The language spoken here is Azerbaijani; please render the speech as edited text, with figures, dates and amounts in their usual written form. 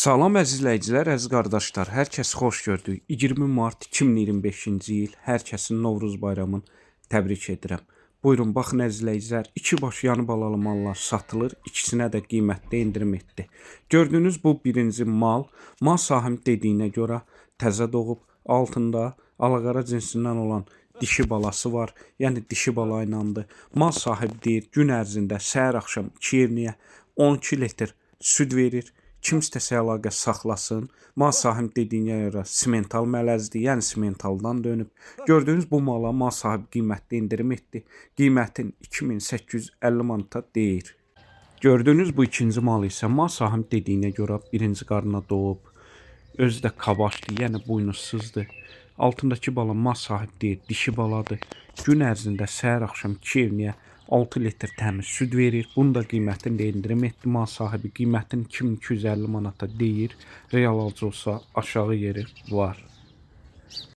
Salam əziz izləyicilər, əziz qardaşlar, hər kəsi xoş gördük. 20 mart 2025-ci il hər kəsin Novruz bayramını təbrik edirəm. Buyurun, baxın əziz izləyicilər, 2 baş yanı balalı mallar satılır, ikisinə də qiymətdə endirim etdi. Gördüyünüz bu birinci mal, mal sahibi dediyinə görə təzə doğub, altında alaqara cinsindən olan dişi balası var, yəni dişi bala inandı. Mal sahibi deyir, gün ərzində səhər axşam 2 evniyə 12 litr süd verir. Kim istəsə əlaqə saxlasın. Mal sahibi dediyinə görə simental mələzdir, yəni simentaldan dönüb. Gördüyünüz bu mala mal sahibi qiymətli endirim etdi. Qiymətin 2850 manata deyir. Gördüyünüz bu ikinci mal isə mal sahibi dediyinə görə birinci qarına doğub. Özü də kabaşdır, yəni buynuzsuzdur. Altındakı bala mal sahibi deyir, dişi baladır. Gün ərzində səhər axşam 2 evniyə 6 litr təmiz süd verir. Bunu da qiymətini də endirim etdi mal sahibi. Qiymətini 2250 manata deyir. Real alıcı olsa aşağı yeri var.